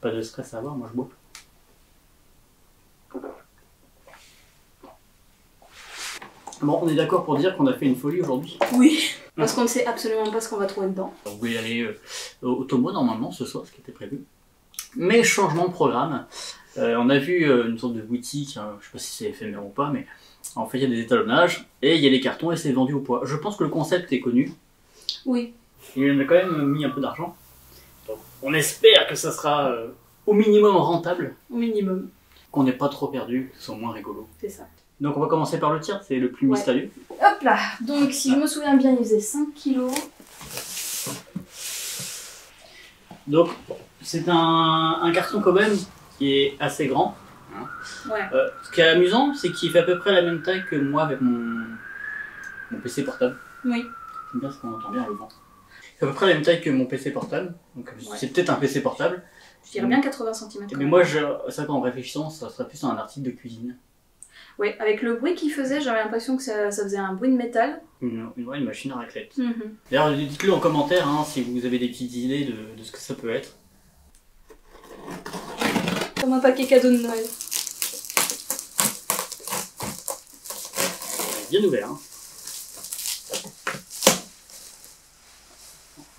Pas de stress à avoir, moi je bois. Bon, on est d'accord pour dire qu'on a fait une folie aujourd'hui. Oui, parce qu'on ne sait absolument pas ce qu'on va trouver dedans. On voulait aller au Tomo normalement ce soir, ce qui était prévu. Mais changement de programme. On a vu une sorte de boutique, je sais pas si c'est éphémère ou pas, mais en fait il y a des étalonnages et il y a des cartons et c'est vendu au poids. Je pense que le concept est connu. Oui. Et on a quand même mis un peu d'argent. Donc on espère que ça sera au minimum rentable. Au minimum. Qu'on n'ait pas trop perdu, que ce soit moins rigolo. C'est ça. Donc on va commencer par le tir, c'est le plus mystérieux. Hop là. Donc si je me souviens bien, il faisait 5 kilos. Donc c'est un carton quand même qui est assez grand. Ouais. Ce qui est amusant, c'est qu'il fait à peu près la même taille que moi avec mon PC portable. Oui. C'est bien ce qu'on entend bien le vent. Il fait à peu près la même taille que mon PC portable. Donc c'est peut-être un PC portable. Je dirais bien 80 cm. Mais moi, ça en réfléchissant, ça serait plus un article de cuisine. Oui, avec le bruit qu'il faisait, j'avais l'impression que ça faisait un bruit de métal. Une machine à raclette. Mm-hmm. D'ailleurs, dites-le en commentaire si vous avez des petites idées de ce que ça peut être. Comme un paquet cadeau de Noël. Bien ouvert. Hein.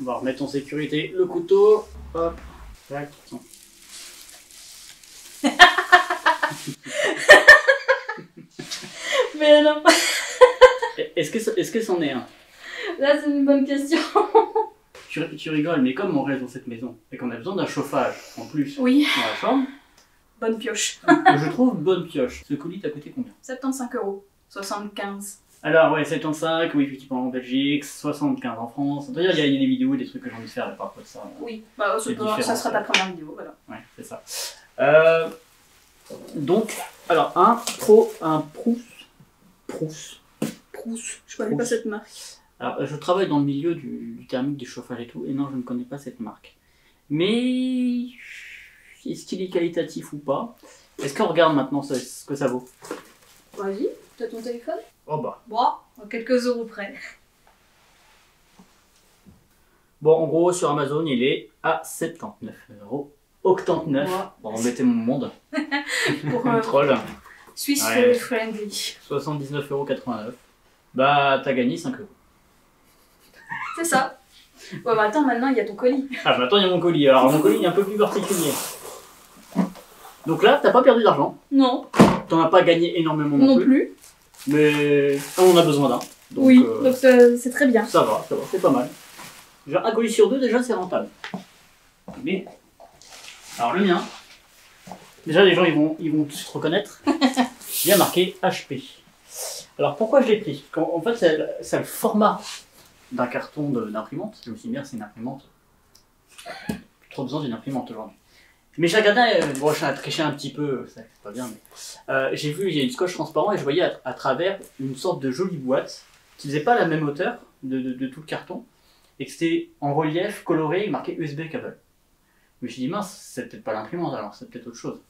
On va remettre en sécurité le couteau. Hop. Tac. Mais non. Est-ce que c'en est un? Là, c'est une bonne question. Tu rigoles, mais comme on reste dans cette maison et qu'on a besoin d'un chauffage en plus Oui. dans la chambre, Bonne pioche. je trouve bonne pioche. Ce colis t'a coûté combien? 75 €. 75. Alors ouais, 75, oui effectivement en Belgique, 75 en France. D'ailleurs il y a des vidéos, des trucs que j'ai envie de faire à partir de ça. Oui, bah, ça sera ta première vidéo, voilà. Ouais, c'est ça. Donc, alors un Prouss. Je connais pas cette marque. Alors je travaille dans le milieu du thermique, du chauffage et tout, et non je ne connais pas cette marque. Mais est-ce qu'il est qualitatif ou pas? Est-ce qu'on regarde maintenant ce que ça vaut? Vas-y, t'as ton téléphone? Oh bah. Bon, à quelques euros près. Bon, en gros, sur Amazon, il est à 79 €. Octanteneuf. Ouais. Bon, on mettait mon monde. Pour Troll. Swiss Ouais. friendly. 79,89 €. Bah, t'as gagné 5 €. C'est ça. Ouais, bah attends, maintenant il y a ton colis. Ah, maintenant il y a mon colis. Alors, mon colis est un peu plus particulier. Donc là, t'as pas perdu d'argent. Non, T'en as pas gagné énormément non plus. Mais on a besoin d'un. Donc, oui, donc c'est très bien. ça va, c'est pas mal. Genre, un colis sur deux, déjà, c'est rentable. Mais, alors le mien, déjà les gens ils vont tous reconnaître. Il y a marqué HP. Alors pourquoi je l'ai pris? Parce qu'en fait, c'est le format d'un carton d'imprimante. C'est aussi bien, c'est une imprimante. Plus trop besoin d'une imprimante aujourd'hui. Mais j'ai regardé, bon, j'ai triché un petit peu, c'est pas bien, mais j'ai vu, il y a une scotch transparent et je voyais à travers une sorte de jolie boîte qui faisait pas la même hauteur de tout le carton et que c'était en relief, coloré, marqué USB câble. Mais je me suis dit, mince, c'est peut-être pas l'imprimante alors, c'est peut-être autre chose.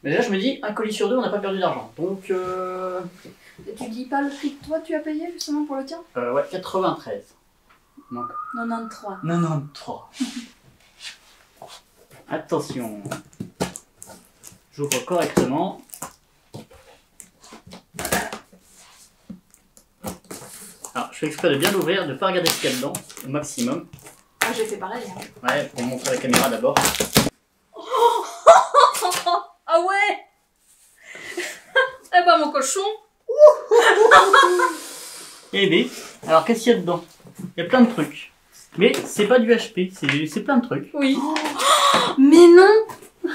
Mais déjà, je me dis, un colis sur deux, on n'a pas perdu d'argent. Donc, Et tu dis pas le prix que toi tu as payé justement pour le tien? ouais, 93. Donc, 93. 93. Attention. J'ouvre correctement. Alors, je fais exprès de bien l'ouvrir, de ne pas regarder ce qu'il y a dedans, au maximum. Ah, j'ai fait pareil. Hein. Ouais, pour montrer à la caméra d'abord. Ah ouais. Eh ben mon cochon. Et bien, alors qu'est-ce qu'il y a dedans? Il y a plein de trucs. Mais c'est pas du HP, c'est plein de trucs. Oui. Mais non.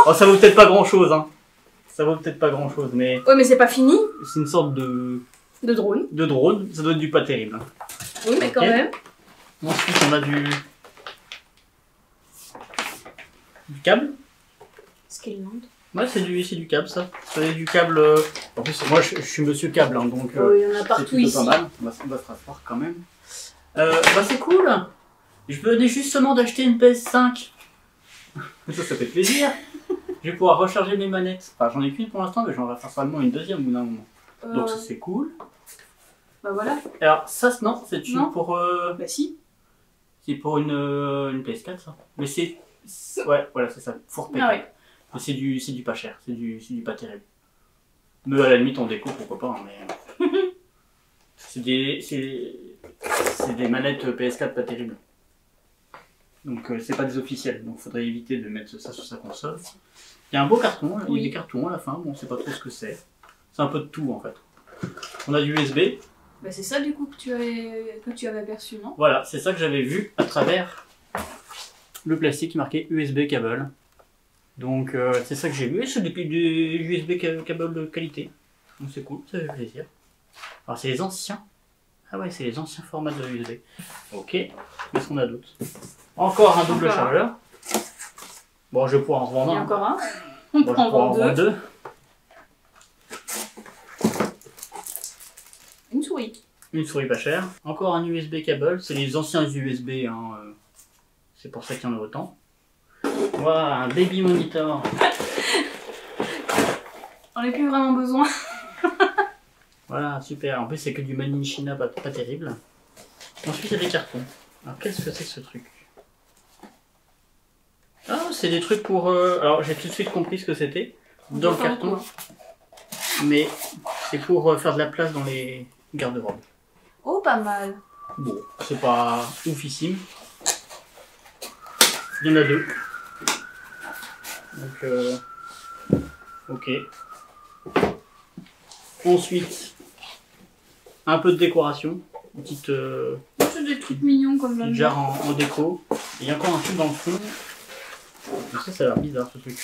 Oh, ça vaut peut-être pas grand chose, hein. Ça vaut peut-être pas grand chose, mais Ouais, mais c'est pas fini. c'est une sorte de De drone. Ça doit être du pas terrible. Hein. Oui, mais quand Ok. même. Ensuite, on a du câble. Skillland. Ouais, c'est du câble, ça. C'est du câble. En plus, moi, je suis monsieur câble, hein, donc Il y en a c'est partout plutôt ici. pas mal. On va se rasseoir quand même. Bah, c'est cool. Je venais justement d'acheter une PS5. Ça fait plaisir. Je vais pouvoir recharger mes manettes. Enfin, j'en ai qu'une pour l'instant, mais j'en vais faire seulement une deuxième au bout d'un moment. Donc, ça, c'est cool. Bah voilà. Alors, ça, non, c'est Non. pour. Bah si. C'est pour une PS4, ça. Mais c'est Ouais, voilà, c'est ça. Four paper. Ah ouais. Mais c'est du pas cher, c'est du pas terrible. Mais à la limite, en déco, pourquoi pas, hein, mais... c'est des manettes PS4 pas terribles. Donc c'est pas des officiels, donc faudrait éviter de mettre ça sur sa console. Il y a un beau carton, il y a des cartons à la fin, bon on sait pas trop ce que c'est. C'est un peu de tout en fait. On a du USB. Bah c'est ça du coup que tu avais aperçu, non? Voilà, c'est ça que j'avais vu à travers le plastique marqué USB cable. Donc c'est ça que j'ai vu, et c'est depuis du USB cable de qualité. Donc c'est cool, ça fait plaisir. Alors c'est les anciens. Ah ouais, c'est les anciens formats de USB. Ok, qu'est-ce qu'on a d'autre? Encore un double chargeur. Bon, je vais pouvoir en revendre Il y a un. encore un. On Bon, prend en vendre deux. Une souris. Une souris pas chère. Encore un USB cable. C'est les anciens USB. Hein, c'est pour ça qu'il y en a autant. Voilà, un baby monitor. On n'a plus vraiment besoin. Voilà, super. En plus, c'est que du Made in China, pas terrible. Ensuite, il y a des cartons. Alors, qu'est-ce que c'est que ce truc? Ah, c'est des trucs pour... Alors, j'ai tout de suite compris ce que c'était dans le carton. Mais c'est pour faire de la place dans les garde-robes. Oh, pas mal. Bon, c'est pas oufissime. Il y en a deux. Donc, ok. Ensuite, un peu de décoration. Une petite... C'est des trucs mignons comme petite jarre en déco. Et il y a encore un truc dans le fond. Donc ça a l'air bizarre ce truc.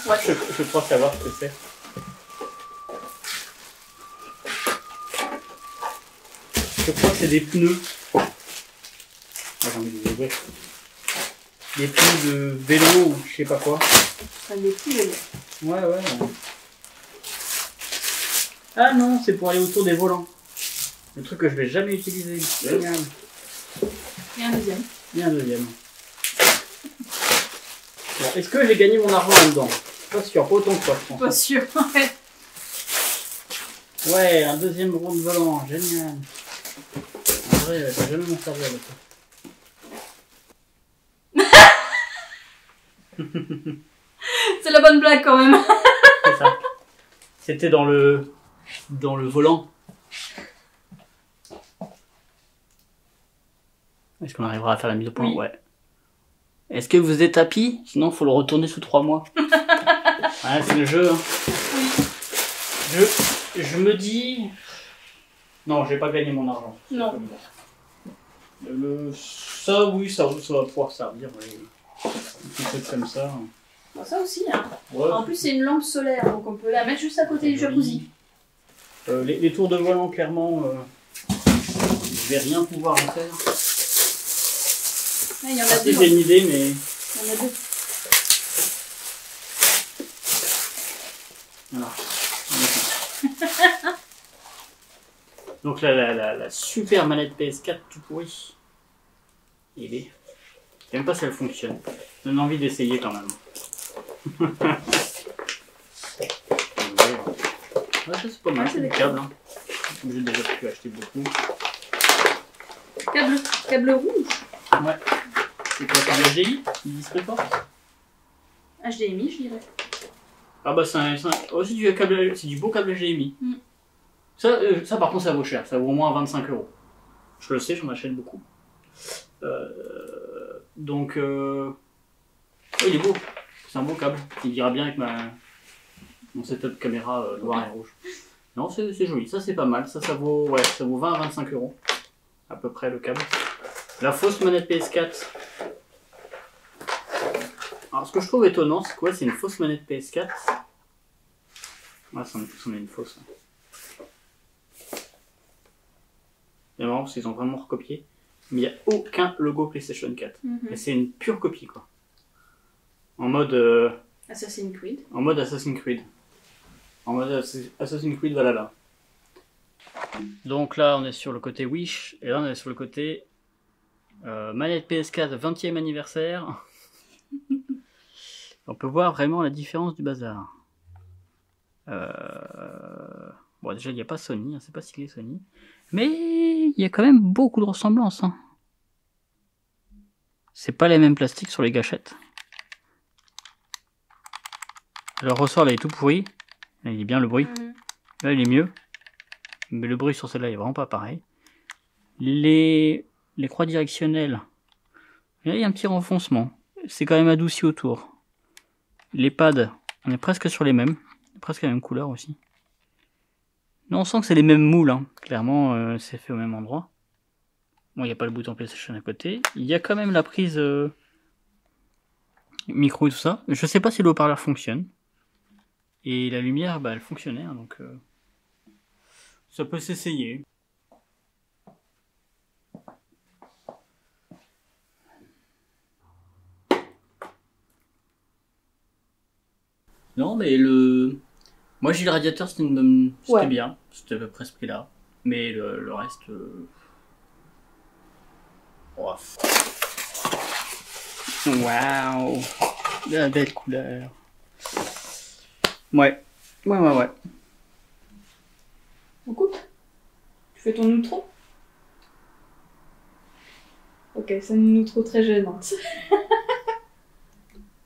Ouais. Je crois savoir ce que c'est. Je crois que c'est des pneus. Ah, j'ai envie de les ouvrir. Des pneus de vélo ou je sais pas quoi. Des petits vélos. Ouais. Ah non, c'est pour aller autour des volants. Le truc que je vais jamais utiliser. Génial. Et un deuxième. Et un deuxième. Bon, est-ce que j'ai gagné mon argent là-dedans? Pas sûr, pas autant que toi, je pense. Pas sûr, ouais. Ouais, un deuxième rond de volant, génial. En vrai, je vais jamais m'en servir avec ça. C'est la bonne blague quand même. C'est ça. C'était dans le volant. Est-ce qu'on arrivera à faire la mise au point? Oui. Ouais. Est-ce que vous êtes happy? Sinon, il faut le retourner sous 3 mois. Ouais, c'est le jeu. Hein. Oui. Je me dis... Non, j'ai pas gagné mon argent. Non. Ça, oui, ça va pouvoir servir. Un petit truc comme ça. Bon, ça aussi, hein. Ouais. En plus, c'est une lampe solaire, donc on peut la mettre juste à côté du jacuzzi. Les tours de volant, clairement, je vais rien pouvoir en faire. Ah, il y en a deux. J'ai une idée, mais... Il y en a deux. Voilà. Donc là, la super manette PS4 tout pourri. Je sais même pas si elle fonctionne. Ça donne envie d'essayer quand même. Ouais, ça c'est pas mal, c'est du câble. Hein. J'ai déjà pu acheter beaucoup. Câble rouge. Ouais. C'est quoi, câble HDI? DisplayPort? HDMI, je dirais. Ah bah oh, c'est du beau câble HDMI. Mm. Ça par contre ça vaut cher, ça vaut au moins 25 €. Je le sais, j'en achète beaucoup. Donc oh, il est beau, c'est un beau câble, il ira bien avec mon setup caméra noir et rouge. Non, c'est joli, ça c'est pas mal, ça vaut 20 à 25 € à peu près le câble. La fausse manette PS4. Alors ce que je trouve étonnant, c'est quoi? C'est une fausse manette PS4. Ouais, c'en est une fausse. C'est marrant parce qu'ils ont vraiment recopié. Mais il n'y a aucun logo PlayStation 4. Et c'est une pure copie quoi. En mode... Assassin's Creed. En mode Assassin's Creed. En mode Assassin's Creed Valhalla. Donc là on est sur le côté Wish. Et là on est sur le côté... manette PS4 20e anniversaire. On peut voir vraiment la différence du bazar. Bon déjà il n'y a pas Sony, hein, c'est pas stylé Sony. Mais il y a quand même beaucoup de ressemblances. Hein. C'est pas les mêmes plastiques sur les gâchettes. Le ressort là est tout pourri. Là, il est bien le bruit. Là il est mieux. Mais le bruit sur celle-là est vraiment pas pareil. Les croix directionnelles. Là il y a un petit renfoncement. C'est quand même adouci autour. Les pads, on est presque sur les mêmes. Presque la même couleur aussi. Là on sent que c'est les mêmes moules. Hein. Clairement c'est fait au même endroit. Bon, il n'y a pas le bouton PlayStation à côté. Il y a quand même la prise micro et tout ça. Je sais pas si le haut-parleur fonctionne. Et la lumière, bah, elle fonctionnait, hein, donc ça peut s'essayer. Non, mais moi j'ai le radiateur, c'était bien. C'était à peu près ce prix-là. Mais le reste... Waouh, la belle couleur. Ouais. On coupe? Tu fais ton outro? Ok, c'est une outro très gênante.